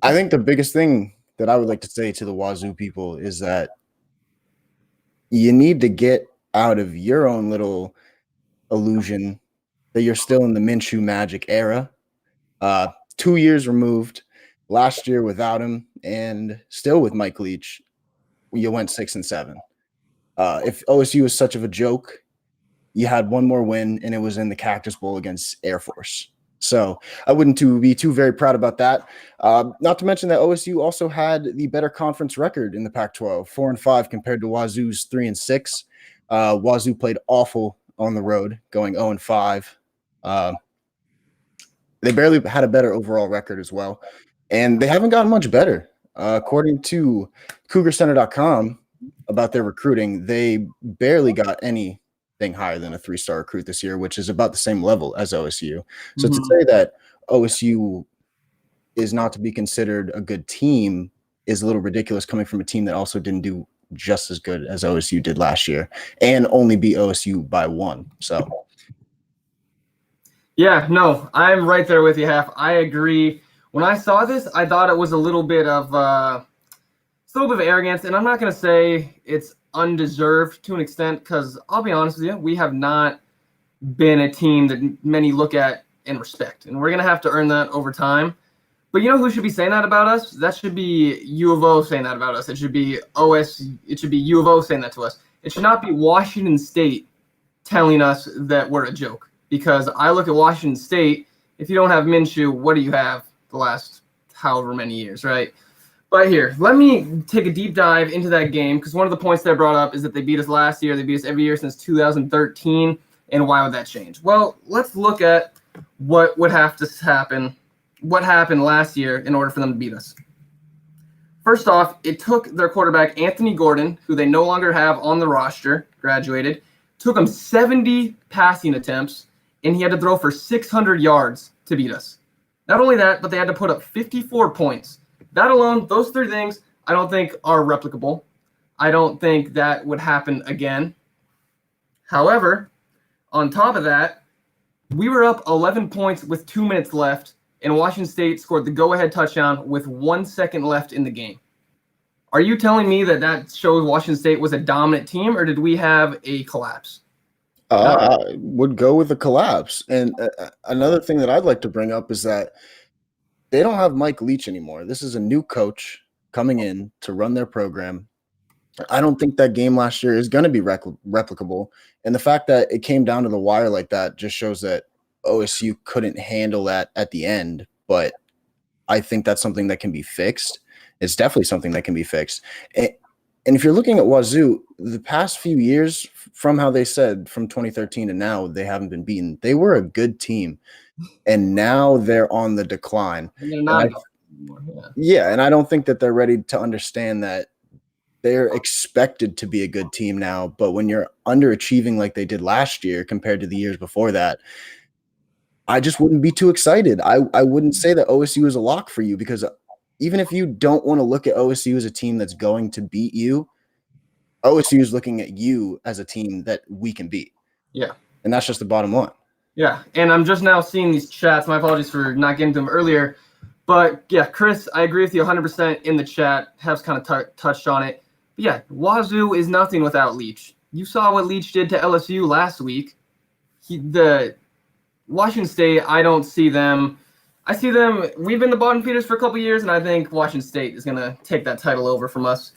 I think the biggest thing that I would like to say to the Wazoo people is that you need to get out of your own little illusion that you're still in the Minshew Magic era. 2 years removed, last year without him, and still with Mike Leach, you went 6-7. If OSU was such of a joke, you had one more win, and it was in the Cactus Bowl against Air Force. So I wouldn't be too very proud about that. Not to mention that OSU also had the better conference record in the Pac-12, 4-5 compared to Wazoo's 3-6. Wazoo played awful on the road, going 0-5. They barely had a better overall record as well, and they haven't gotten much better. According to CougarCenter.com about their recruiting, they barely got anything higher than a 3-star recruit this year, which is about the same level as OSU. So to say that OSU is not to be considered a good team is a little ridiculous coming from a team that also didn't do just as good as OSU did last year and only beat OSU by 1. So yeah, no, I'm right there with you, Half. I agree. When I saw this, I thought it was a little bit of arrogance, and I'm not going to say it's undeserved to an extent, because I'll be honest with you, we have not been a team that many look at and respect, and we're going to have to earn that over time. But you know who should be saying that about us? That should be U of O saying that about us. It should be It should be U of O saying that to us. It should not be Washington State telling us that we're a joke. Because I look at Washington State, if you don't have Minshew, what do you have the last however many years, right? But here, let me take a deep dive into that game, because one of the points that I brought up is that they beat us last year. They beat us every year since 2013, and why would that change? Well, let's look at what would have to happen, what happened last year in order for them to beat us. First off, it took their quarterback, Anthony Gordon, who they no longer have on the roster, graduated, took him 70 passing attempts, and he had to throw for 600 yards to beat us. Not only that, but they had to put up 54 points. That alone, those 3 things, I don't think are replicable. I don't think that would happen again. However, on top of that, we were up 11 points with 2 minutes left, and Washington State scored the go-ahead touchdown with 1 second left in the game. Are you telling me that shows Washington State was a dominant team, or did we have a collapse? I would go with a collapse. And another thing that I'd like to bring up is that they don't have Mike Leach anymore. This is a new coach coming in to run their program. I don't think that game last year is going to be replicable. And the fact that it came down to the wire like that just shows that OSU couldn't handle that at the end. But I think that's something that can be fixed. It's definitely something that can be fixed. And if you're looking at Wazoo, the past few years, from how they said from 2013 to now, they haven't been beaten. They were a good team, and now they're on the decline. They're not. And I don't think that they're ready to understand that they're expected to be a good team now. But when you're underachieving like they did last year compared to the years before that, I just wouldn't be too excited. I wouldn't say that OSU is a lock for you, because even if you don't want to look at OSU as a team that's going to beat you, OSU is looking at you as a team that we can beat. Yeah. And that's just the bottom line. Yeah. And I'm just now seeing these chats. My apologies for not getting to them earlier. But, yeah, Chris, I agree with you 100% in the chat. Has kind of touched on it. But, yeah, Wazoo is nothing without Leach. You saw what Leach did to LSU last week. The Washington State, I don't see them. I see them. We've been the bottom feeders for a couple years, and I think Washington State is going to take that title over from us.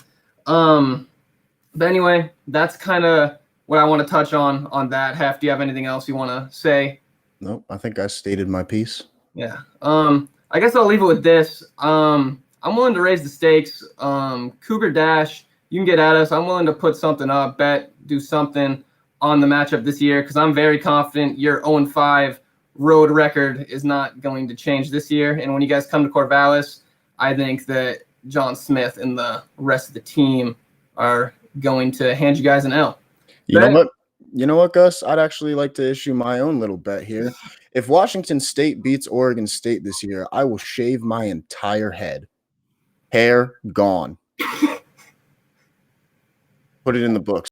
But anyway, that's kind of what I want to touch on that. Hef, do you have anything else you want to say? Nope, I think I stated my piece. Yeah. I guess I'll leave it with this. I'm willing to raise the stakes. Cougar Dash, you can get at us. I'm willing to put something up, bet, do something on the matchup this year, because I'm very confident your 0-5 road record is not going to change this year. And when you guys come to Corvallis, I think that John Smith and the rest of the team are going to hand you guys an L. You know what, Gus? I'd actually like to issue my own little bet here. If Washington State beats Oregon State this year, I will shave my entire head. Hair gone. Put it in the books.